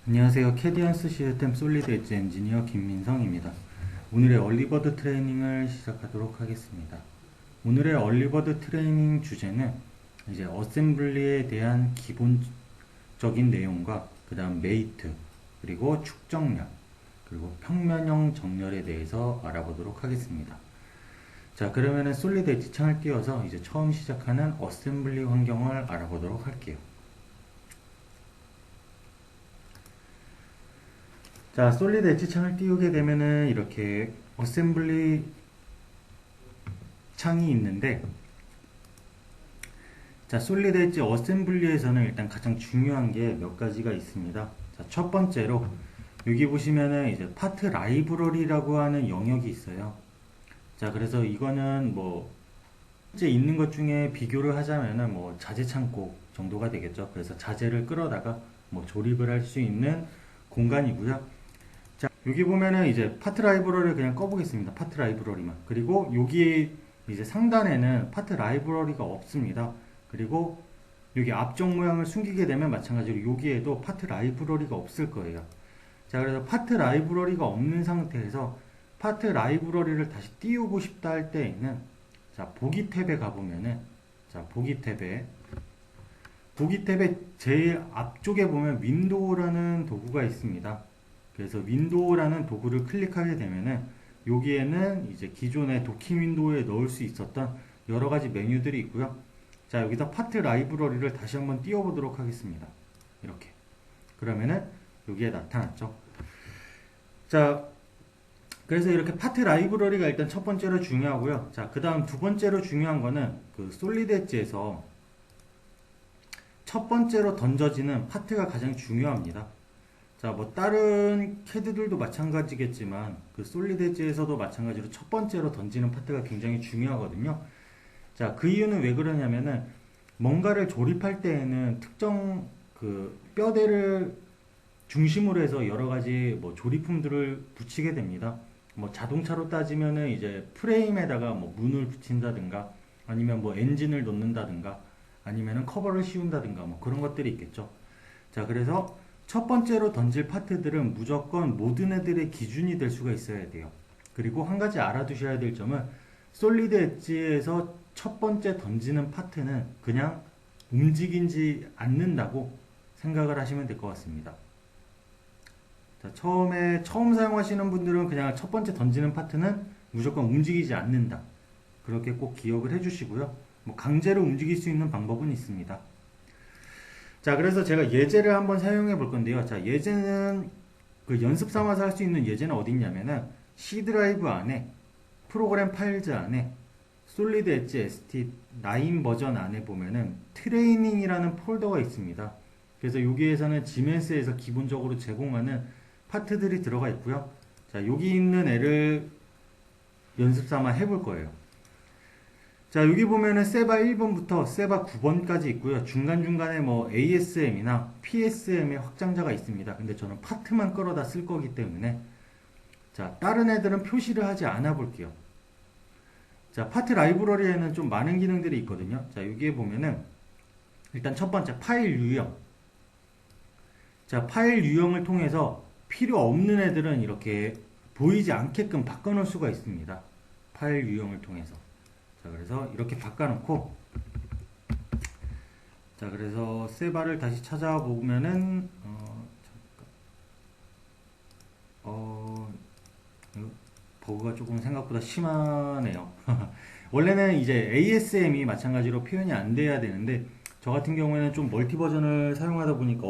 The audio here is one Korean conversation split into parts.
안녕하세요. 캐디언스 시스템 솔리드 엣지 엔지니어 김민성입니다. 오늘의 얼리버드 트레이닝을 시작하도록 하겠습니다. 오늘의 얼리버드 트레이닝 주제는 이제 어셈블리에 대한 기본적인 내용과 그 다음 메이트, 그리고 축정량, 그리고 평면형 정렬에 대해서 알아보도록 하겠습니다. 자, 그러면은 솔리드 엣지 창을 띄워서 이제 처음 시작하는 어셈블리 환경을 알아보도록 할게요. 자, 솔리드 엣지 창을 띄우게 되면은 이렇게 어셈블리 창이 있는데, 자, 솔리드 엣지 어셈블리에서는 일단 가장 중요한 게 몇 가지가 있습니다. 자, 첫 번째로 여기 보시면은 이제 파트 라이브러리라고 하는 영역이 있어요. 자, 그래서 이거는 뭐 현재 있는 것 중에 비교를 하자면은 뭐 자재 창고 정도가 되겠죠. 그래서 자재를 끌어다가 뭐 조립을 할 수 있는 공간이고요. 자, 여기 보면은 이제 파트 라이브러리를 그냥 꺼보겠습니다. 파트 라이브러리만. 그리고 여기 이제 상단에는 파트 라이브러리가 없습니다. 그리고 여기 앞쪽 모양을 숨기게 되면 마찬가지로 여기에도 파트 라이브러리가 없을 거예요. 자, 그래서 파트 라이브러리가 없는 상태에서 파트 라이브러리를 다시 띄우고 싶다 할 때에는, 자, 보기 탭에 가보면은, 자, 보기 탭에 제일 앞쪽에 보면 윈도우라는 도구가 있습니다. 그래서 윈도우라는 도구를 클릭하게 되면은 여기에는 이제 기존의 도킹 윈도우에 넣을 수 있었던 여러 가지 메뉴들이 있고요. 자, 여기서 파트 라이브러리를 다시 한번 띄워보도록 하겠습니다. 이렇게. 그러면은 여기에 나타났죠. 자, 그래서 이렇게 파트 라이브러리가 일단 첫 번째로 중요하고요. 자, 그 다음 두 번째로 중요한 거는 그 솔리드 엣지에서 첫 번째로 던져지는 파트가 가장 중요합니다. 자, 뭐 다른 캐드들도 마찬가지겠지만 그 솔리드 엣지에서도 마찬가지로 첫 번째로 던지는 파트가 굉장히 중요하거든요. 자, 그 이유는 왜 그러냐면은 뭔가를 조립할 때에는 특정 그 뼈대를 중심으로 해서 여러 가지 뭐 조립품들을 붙이게 됩니다. 뭐 자동차로 따지면은 이제 프레임에다가 뭐 문을 붙인다든가, 아니면 뭐 엔진을 놓는다든가, 아니면은 커버를 씌운다든가, 뭐 그런 것들이 있겠죠. 자, 그래서 첫 번째로 던질 파트들은 무조건 모든 애들의 기준이 될 수가 있어야 돼요. 그리고 한 가지 알아두셔야 될 점은 솔리드 엣지에서 첫 번째 던지는 파트는 그냥 움직이지 않는다고 생각을 하시면 될 것 같습니다. 자, 처음 사용하시는 분들은 그냥 첫 번째 던지는 파트는 무조건 움직이지 않는다. 그렇게 꼭 기억을 해주시고요. 뭐 강제로 움직일 수 있는 방법은 있습니다. 자, 그래서 제가 예제를 한번 사용해 볼 건데요. 자, 예제는 그 연습 삼아서 할 수 있는 예제는 어디 있냐면은 C 드라이브 안에, 프로그램 파일즈 안에, 솔리드 엣지 ST9 버전 안에 보면은 트레이닝이라는 폴더가 있습니다. 그래서 여기에서는 지멘스에서 기본적으로 제공하는 파트들이 들어가 있고요. 자, 여기 있는 애를 연습 삼아 해볼 거예요. 자, 여기 보면은 세바 1번부터 세바 9번까지 있고요. 중간중간에 뭐 ASM이나 PSM의 확장자가 있습니다. 근데 저는 파트만 끌어다 쓸 거기 때문에, 자, 다른 애들은 표시를 하지 않아 볼게요. 자, 파트 라이브러리에는 좀 많은 기능들이 있거든요. 자, 여기에 보면은 일단 첫 번째 파일 유형. 자, 파일 유형을 통해서 필요 없는 애들은 이렇게 보이지 않게끔 바꿔놓을 수가 있습니다. 파일 유형을 통해서. 자, 그래서 이렇게 바꿔놓고, 자, 그래서 세바를 다시 찾아보면은 버그가 조금 생각보다 심하네요. 원래는 이제 ASM이 마찬가지로 표현이 안 돼야 되는데, 저 같은 경우에는 좀 멀티 버전을 사용하다 보니까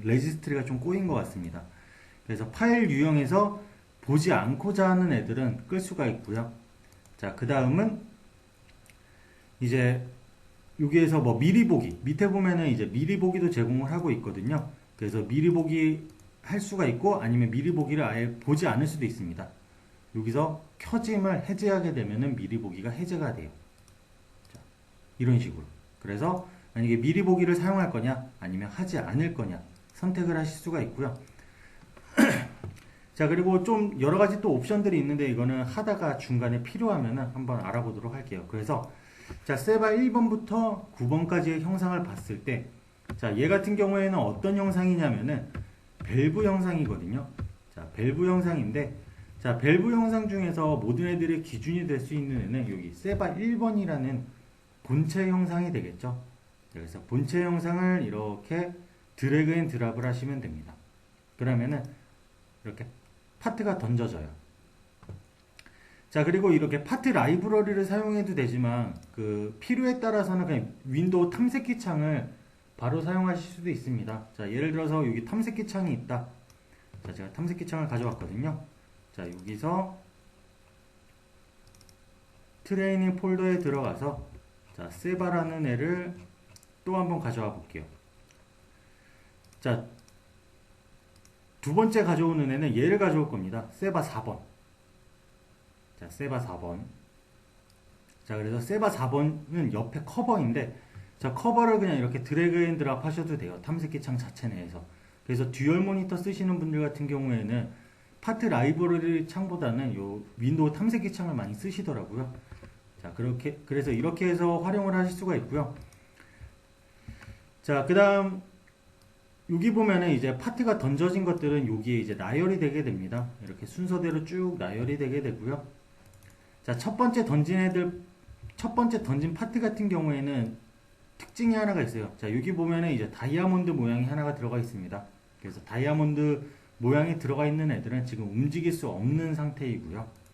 레지스트리가 좀 꼬인 것 같습니다. 그래서 파일 유형에서 보지 않고자 하는 애들은 끌 수가 있고요. 자, 그 다음은 이제 여기에서 뭐 미리 보기, 밑에 보면은 이제 미리 보기도 제공을 하고 있거든요. 그래서 미리 보기 할 수가 있고, 아니면 미리 보기를 아예 보지 않을 수도 있습니다. 여기서 켜짐을 해제하게 되면은 미리 보기가 해제가 돼요. 자, 이런 식으로. 그래서 만약에 미리 보기를 사용할 거냐, 아니면 하지 않을 거냐 선택을 하실 수가 있고요. 자, 그리고 좀 여러 가지 또 옵션들이 있는데, 이거는 하다가 중간에 필요하면은 한번 알아보도록 할게요. 그래서 자, 세바 1번부터 9번까지의 형상을 봤을 때, 자, 얘 같은 경우에는 어떤 형상이냐면은 밸브 형상이거든요. 자, 밸브 형상인데, 자, 밸브 형상 중에서 모든 애들의 기준이 될 수 있는 애는 여기 세바 1번이라는 본체 형상이 되겠죠. 그래서 본체 형상을 이렇게 드래그 앤 드랍을 하시면 됩니다. 그러면은 이렇게 파트가 던져져요. 자, 그리고 이렇게 파트 라이브러리를 사용해도 되지만 그 필요에 따라서는 그냥 윈도우 탐색기 창을 바로 사용하실 수도 있습니다. 자, 예를 들어서 여기 탐색기 창이 있다. 자, 제가 탐색기 창을 가져왔거든요. 자, 여기서 트레이닝 폴더에 들어가서 자, 세바라는 애를 또 한번 가져와 볼게요. 자, 두 번째 가져오는 애는 얘를 가져올 겁니다. 세바 4번. 자, 세바 4번. 자, 그래서 세바 4번은 옆에 커버인데, 자, 커버를 그냥 이렇게 드래그 앤 드랍 하셔도 돼요. 탐색기 창 자체 내에서. 그래서 듀얼 모니터 쓰시는 분들 같은 경우에는 파트 라이브러리 창보다는 요 윈도우 탐색기 창을 많이 쓰시더라고요. 자, 그래서 이렇게 해서 활용을 하실 수가 있고요. 자, 그 다음, 여기 보면은 이제 파트가 던져진 것들은 여기에 이제 나열이 되게 됩니다. 이렇게 순서대로 쭉 나열이 되게 되고요. 자, 첫 번째 던진 파트 같은 경우에는 특징이 하나가 있어요. 자, 여기 보면은 이제 다이아몬드 모양이 하나가 들어가 있습니다. 그래서 다이아몬드 모양이 들어가 있는 애들은 지금 움직일 수 없는 상태이고요.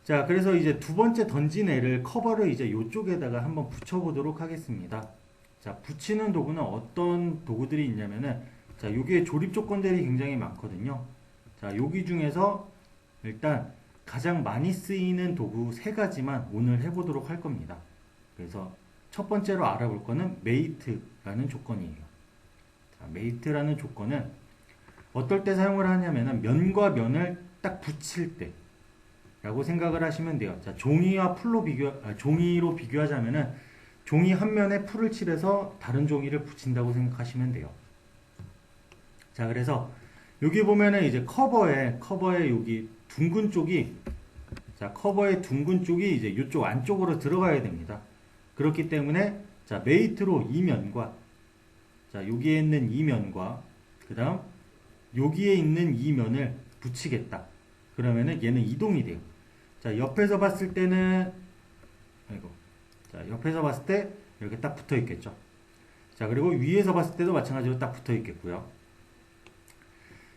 자, 그래서 이제 두 번째 던진 애를 커버를 이제 이쪽에다가 한번 붙여보도록 하겠습니다. 자, 붙이는 도구는 어떤 도구들이 있냐면은, 자, 여기에 조립 조건들이 굉장히 많거든요. 자, 여기 중에서 일단 가장 많이 쓰이는 도구 세 가지만 오늘 해보도록 할 겁니다. 그래서 첫 번째로 알아볼 거는 메이트라는 조건이에요. 자, 메이트라는 조건은 어떨 때 사용을 하냐면은 면과 면을 딱 붙일 때 라고 생각을 하시면 돼요. 자, 종이와 종이로 비교하자면은 종이 한 면에 풀을 칠해서 다른 종이를 붙인다고 생각하시면 돼요. 자, 그래서 여기 보면은 이제 커버에 여기 둥근 쪽이, 자, 커버의 둥근 쪽이 이제 이쪽 안쪽으로 들어가야 됩니다. 그렇기 때문에, 자, 메이트로 이 면과, 자, 여기에 있는 이 면과, 그 다음, 여기에 있는 이 면을 붙이겠다. 그러면은 얘는 이동이 돼요. 자, 옆에서 봤을 때는, 자, 옆에서 봤을 때 이렇게 딱 붙어 있겠죠. 자, 그리고 위에서 봤을 때도 마찬가지로 딱 붙어 있겠고요.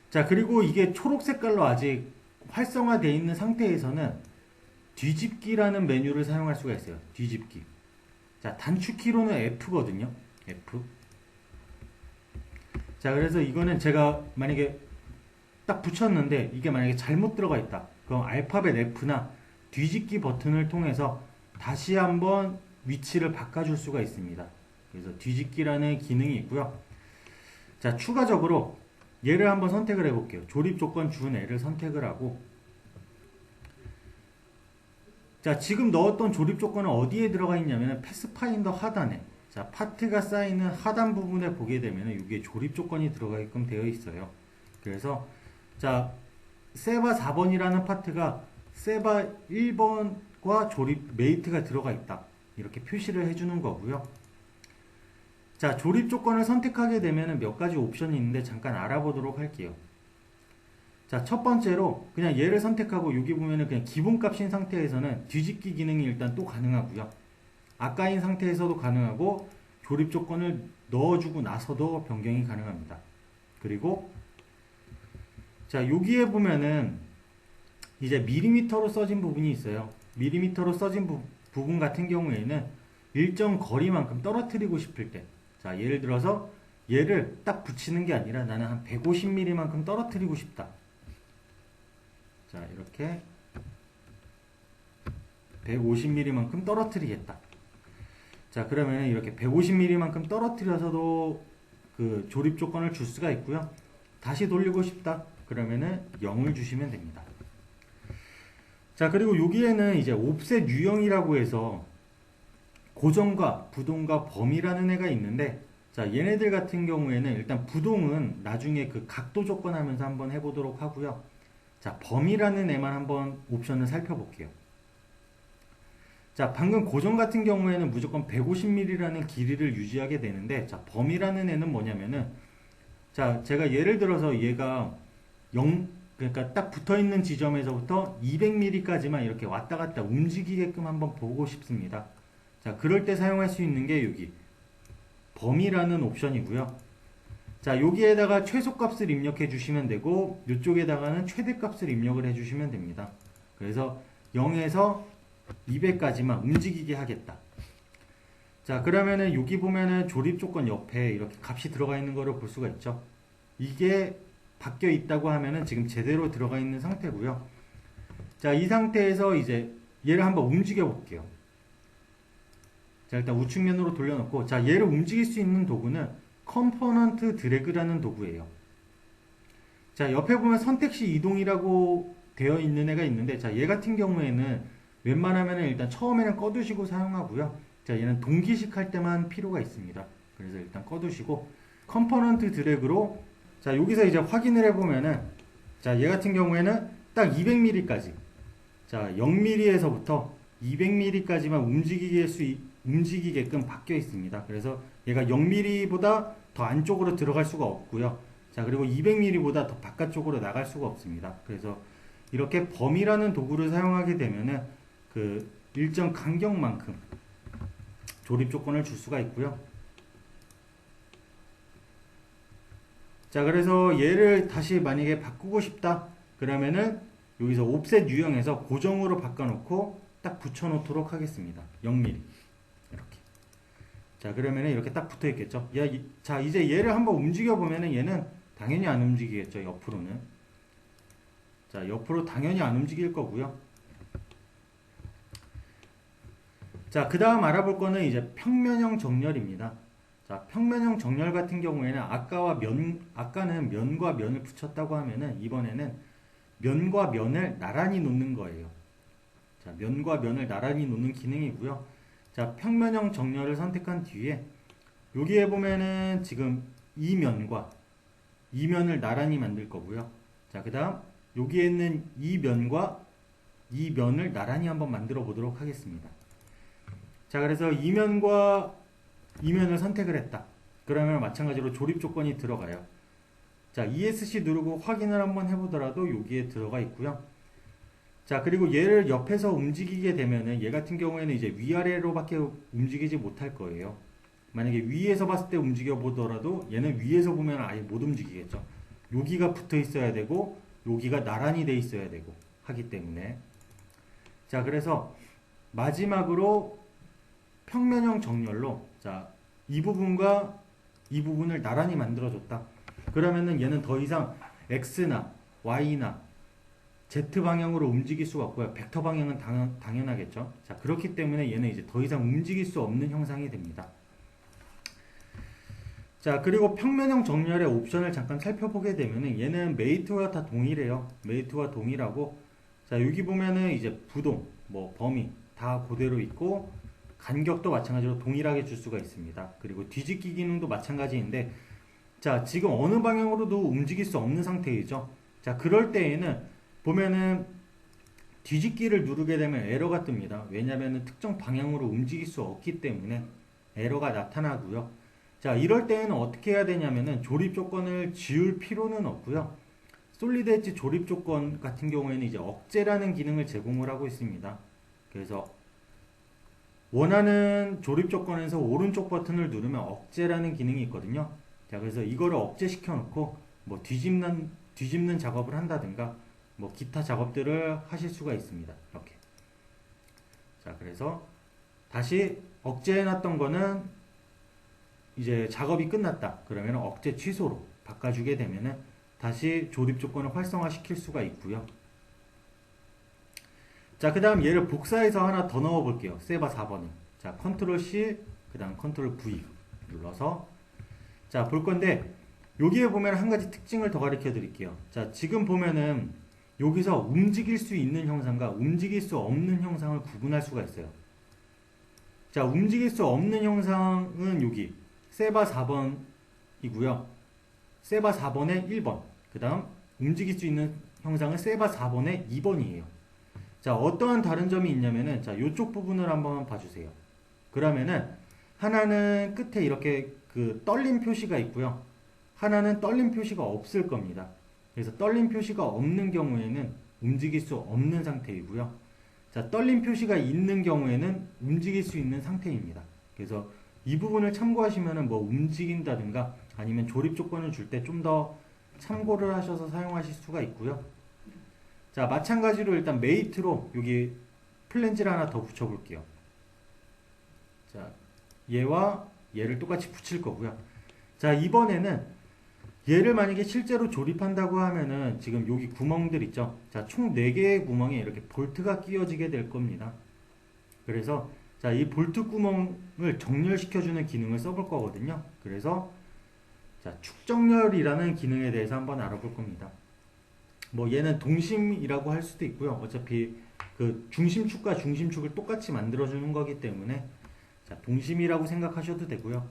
자, 그리고 이게 초록 색깔로 아직 활성화되어 있는 상태에서는 뒤집기라는 메뉴를 사용할 수가 있어요. 뒤집기. 자, 단축키로는 F거든요. F. 자, 그래서 이거는 제가 만약에 딱 붙였는데 이게 만약에 잘못 들어가 있다. 그럼 알파벳 F나 뒤집기 버튼을 통해서 다시 한번 위치를 바꿔줄 수가 있습니다. 그래서 뒤집기라는 기능이 있고요. 자, 추가적으로 얘를 한번 선택을 해볼게요. 조립 조건 준 애를 선택을 하고, 자, 지금 넣었던 조립 조건은 어디에 들어가 있냐면 패스파인더 하단에, 자, 파트가 쌓이는 하단 부분에 보게 되면 여기에 조립 조건이 들어가게끔 되어 있어요. 그래서 자, 세바 4번이라는 파트가 세바 1번과 조립 메이트가 들어가 있다. 이렇게 표시를 해주는 거고요. 자, 조립 조건을 선택하게 되면 몇 가지 옵션이 있는데 잠깐 알아보도록 할게요. 자, 첫 번째로 그냥 얘를 선택하고 여기 보면은 그냥 기본값인 상태에서는 뒤집기 기능이 일단 또 가능하고요. 아까인 상태에서도 가능하고 조립 조건을 넣어주고 나서도 변경이 가능합니다. 그리고 자, 여기에 보면은 이제 밀리미터로 써진 부분이 있어요. 밀리미터로 써진 부분 같은 경우에는 일정 거리만큼 떨어뜨리고 싶을 때, 자, 예를 들어서 얘를 딱 붙이는 게 아니라 나는 한 150mm만큼 떨어뜨리고 싶다. 자, 이렇게 150mm만큼 떨어뜨리겠다. 자, 그러면 이렇게 150mm만큼 떨어뜨려서도 그 조립 조건을 줄 수가 있고요. 다시 돌리고 싶다. 그러면은 0을 주시면 됩니다. 자, 그리고 여기에는 이제 옵셋 유형이라고 해서 고정과 부동과 범위라는 애가 있는데, 자, 얘네들 같은 경우에는 일단 부동은 나중에 그 각도 조건 하면서 한번 해보도록 하고요. 자, 범위라는 애만 한번 옵션을 살펴볼게요. 자, 방금 고정 같은 경우에는 무조건 150mm라는 길이를 유지하게 되는데, 자, 범위라는 애는 뭐냐면은 자, 제가 예를 들어서 얘가 그러니까 딱 붙어 있는 지점에서부터 200mm까지만 이렇게 왔다 갔다 움직이게끔 한번 보고 싶습니다. 자, 그럴 때 사용할 수 있는 게 여기 범위라는 옵션이고요. 자, 여기에다가 최소값을 입력해 주시면 되고 이쪽에다가는 최대값을 입력을 해 주시면 됩니다. 그래서 0에서 200까지만 움직이게 하겠다. 자, 그러면은 여기 보면은 조립 조건 옆에 이렇게 값이 들어가 있는 거를 볼 수가 있죠. 이게 바뀌어 있다고 하면은 지금 제대로 들어가 있는 상태고요. 자, 이 상태에서 이제 얘를 한번 움직여 볼게요. 자, 일단 우측면으로 돌려놓고, 자, 얘를 움직일 수 있는 도구는 컴포넌트 드래그라는 도구예요. 자, 옆에 보면 선택시 이동이라고 되어 있는 애가 있는데, 자, 얘 같은 경우에는 웬만하면은 일단 처음에는 꺼두시고 사용하고요. 자, 얘는 동기식 할 때만 필요가 있습니다. 그래서 일단 꺼두시고, 컴포넌트 드래그로, 자, 여기서 이제 확인을 해보면은, 자, 얘 같은 경우에는 딱 200mm까지, 자, 0mm에서부터 200mm까지만 움직이게끔 바뀌어 있습니다. 그래서 얘가 0mm보다 더 안쪽으로 들어갈 수가 없고요. 자, 그리고 200mm보다 더 바깥쪽으로 나갈 수가 없습니다. 그래서 이렇게 범위라는 도구를 사용하게 되면은 그 일정 간격만큼 조립 조건을 줄 수가 있고요. 자, 그래서 얘를 다시 만약에 바꾸고 싶다 그러면은 여기서 옵셋 유형에서 고정으로 바꿔놓고 딱 붙여놓도록 하겠습니다. 0mm 이렇게. 자, 그러면은 이렇게 딱 붙어 있겠죠. 자, 이제 얘를 한번 움직여 보면은 얘는 당연히 안 움직이겠죠. 옆으로는. 자, 옆으로 당연히 안 움직일 거고요. 자, 그 다음 알아볼 거는 이제 평면형 정렬입니다. 자, 평면형 정렬 같은 경우에는 아까는 면과 면을 붙였다고 하면은 이번에는 면과 면을 나란히 놓는 거예요. 자, 면과 면을 나란히 놓는 기능이고요. 자, 평면형 정렬을 선택한 뒤에 여기에 보면은 지금 이 면과 이 면을 나란히 만들 거고요. 자, 그 다음 여기에 있는 이 면과 이 면을 나란히 한번 만들어 보도록 하겠습니다. 자, 그래서 이 면과 이 면을 선택을 했다. 그러면 마찬가지로 조립 조건이 들어가요. 자, ESC 누르고 확인을 한번 해보더라도 여기에 들어가 있고요. 자, 그리고 얘를 옆에서 움직이게 되면은 얘 같은 경우에는 이제 위아래로밖에 움직이지 못할 거예요. 만약에 위에서 봤을 때 움직여 보더라도 얘는 위에서 보면 아예 못 움직이겠죠. 여기가 붙어 있어야 되고 여기가 나란히 돼 있어야 되고 하기 때문에. 자, 그래서 마지막으로 평면형 정렬로, 자, 이 부분과 이 부분을 나란히 만들어줬다. 그러면은 얘는 더 이상 X나 Y나 Z 방향으로 움직일 수가 없고요. 벡터 방향은 당연하겠죠. 자, 그렇기 때문에 얘는 이제 더 이상 움직일 수 없는 형상이 됩니다. 자, 그리고 평면형 정렬의 옵션을 잠깐 살펴보게 되면은 얘는 메이트와 다 동일해요. 메이트와 동일하고, 자, 여기 보면은 이제 부동, 뭐 범위 다 그대로 있고 간격도 마찬가지로 동일하게 줄 수가 있습니다. 그리고 뒤집기 기능도 마찬가지인데, 자, 지금 어느 방향으로도 움직일 수 없는 상태이죠. 자, 그럴 때에는 보면은 뒤집기를 누르게 되면 에러가 뜹니다. 왜냐하면 특정 방향으로 움직일 수 없기 때문에 에러가 나타나고요. 자, 이럴 때에는 어떻게 해야 되냐면은 조립 조건을 지울 필요는 없고요. 솔리드 엣지 조립 조건 같은 경우에는 이제 억제라는 기능을 제공을 하고 있습니다. 그래서 원하는 조립 조건에서 오른쪽 버튼을 누르면 억제라는 기능이 있거든요. 자, 그래서 이거를 억제시켜 놓고 뭐 뒤집는 작업을 한다든가 뭐 기타 작업들을 하실 수가 있습니다. 이렇게. 자, 그래서 다시 억제해 놨던 거는 이제 작업이 끝났다. 그러면 억제 취소로 바꿔주게 되면은 다시 조립 조건을 활성화시킬 수가 있고요. 자, 그 다음 얘를 복사해서 하나 더 넣어 볼게요. 세바 4번을. 자, 컨트롤 C, 그 다음 컨트롤 V 눌러서, 자, 볼 건데, 여기에 보면 한 가지 특징을 더 가르쳐 드릴게요. 자, 지금 보면은 여기서 움직일 수 있는 형상과 움직일 수 없는 형상을 구분할 수가 있어요. 자, 움직일 수 없는 형상은 여기 세바 4번이고요. 세바 4번의 1번. 그 다음 움직일 수 있는 형상은 세바 4번의 2번이에요. 자, 어떠한 다른 점이 있냐면은, 자, 요쪽 부분을 한번 봐주세요. 그러면은, 하나는 끝에 이렇게 그 떨림 표시가 있고요. 하나는 떨림 표시가 없을 겁니다. 그래서 떨림 표시가 없는 경우에는 움직일 수 없는 상태이고요. 자, 떨림 표시가 있는 경우에는 움직일 수 있는 상태입니다. 그래서 이 부분을 참고하시면은 뭐 움직인다든가 아니면 조립 조건을 줄 때 좀 더 참고를 하셔서 사용하실 수가 있고요. 자, 마찬가지로 일단 메이트로 여기 플랜지를 하나 더 붙여볼게요. 자, 얘와 얘를 똑같이 붙일 거고요. 자, 이번에는 얘를 만약에 실제로 조립한다고 하면은 지금 여기 구멍들 있죠. 자, 총 4개의 구멍에 이렇게 볼트가 끼워지게 될 겁니다. 그래서 자, 이 볼트 구멍을 정렬시켜주는 기능을 써볼 거거든요. 그래서 자, 축정렬이라는 기능에 대해서 한번 알아볼 겁니다. 뭐 얘는 동심이라고 할 수도 있고요. 어차피 그 중심축과 중심축을 똑같이 만들어주는 거기 때문에 자, 동심이라고 생각하셔도 되고요.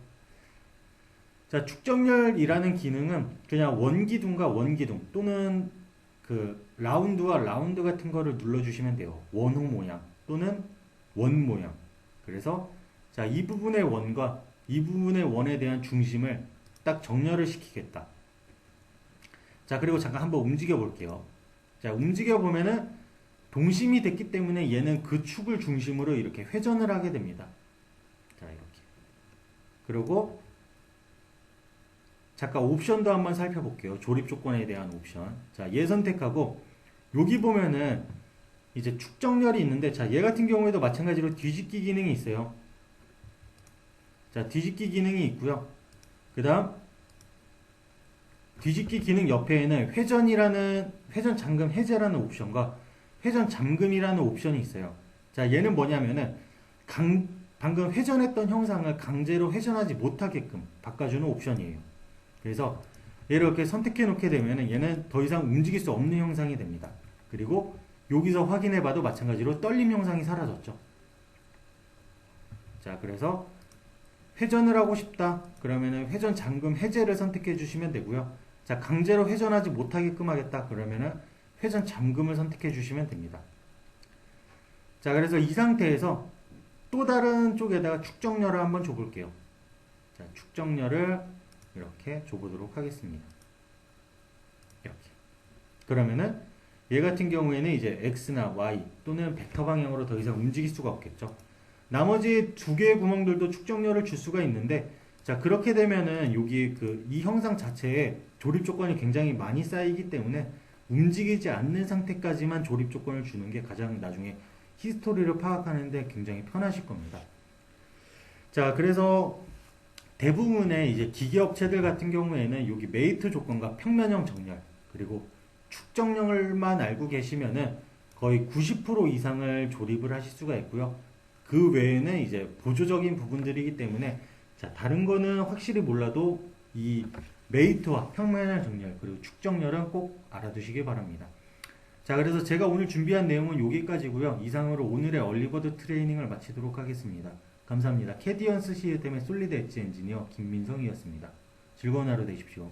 자, 축정렬이라는 기능은 그냥 원기둥과 원기둥 또는 그 라운드와 라운드 같은 거를 눌러주시면 돼요. 원호 모양 또는 원 모양. 그래서 자, 이 부분의 원과 이 부분의 원에 대한 중심을 딱 정렬을 시키겠다. 자, 그리고 잠깐 한번 움직여 볼게요. 자, 움직여 보면은 동심이 됐기 때문에 얘는 그 축을 중심으로 이렇게 회전을 하게 됩니다. 자, 이렇게. 그리고 잠깐 옵션도 한번 살펴볼게요. 조립 조건에 대한 옵션. 자, 얘 선택하고 여기 보면은 이제 축정렬이 있는데 자, 얘 같은 경우에도 마찬가지로 뒤집기 기능이 있어요. 자, 뒤집기 기능이 있고요. 그 다음 뒤집기 기능 옆에는 회전 잠금 해제라는 옵션과 회전 잠금이라는 옵션이 있어요. 자, 얘는 뭐냐면은 방금 회전했던 형상을 강제로 회전하지 못하게끔 바꿔주는 옵션이에요. 그래서 얘를 이렇게 선택해 놓게 되면은 얘는 더 이상 움직일 수 없는 형상이 됩니다. 그리고 여기서 확인해 봐도 마찬가지로 떨림 형상이 사라졌죠. 자, 그래서 회전을 하고 싶다 그러면은 회전 잠금 해제를 선택해 주시면 되고요. 자, 강제로 회전하지 못하게끔 하겠다 그러면은 회전 잠금을 선택해 주시면 됩니다. 자, 그래서 이 상태에서 또 다른 쪽에다가 축정렬을 한번 줘볼게요. 자, 축정렬을 이렇게 줘보도록 하겠습니다. 이렇게. 그러면은 얘 같은 경우에는 이제 X나 Y 또는 벡터 방향으로 더 이상 움직일 수가 없겠죠. 나머지 2개의 구멍들도 축정렬을 줄 수가 있는데 자, 그렇게 되면은 여기 이 형상 자체에 조립 조건이 굉장히 많이 쌓이기 때문에 움직이지 않는 상태까지만 조립 조건을 주는 게 가장 나중에 히스토리를 파악하는데 굉장히 편하실 겁니다. 자, 그래서 대부분의 이제 기계업체들 같은 경우에는 여기 메이트 조건과 평면형 정렬 그리고 축정렬만 알고 계시면은 거의 90% 이상을 조립을 하실 수가 있고요. 그 외에는 이제 보조적인 부분들이기 때문에 자, 다른 거는 확실히 몰라도 이 메이트와 평면형 정렬 그리고 축정렬은 꼭 알아두시기 바랍니다. 자, 그래서 제가 오늘 준비한 내용은 여기까지고요. 이상으로 오늘의 얼리버드 트레이닝을 마치도록 하겠습니다. 감사합니다. 캐디언스 시스템의 솔리드 엣지 엔지니어 김민성이었습니다. 즐거운 하루 되십시오.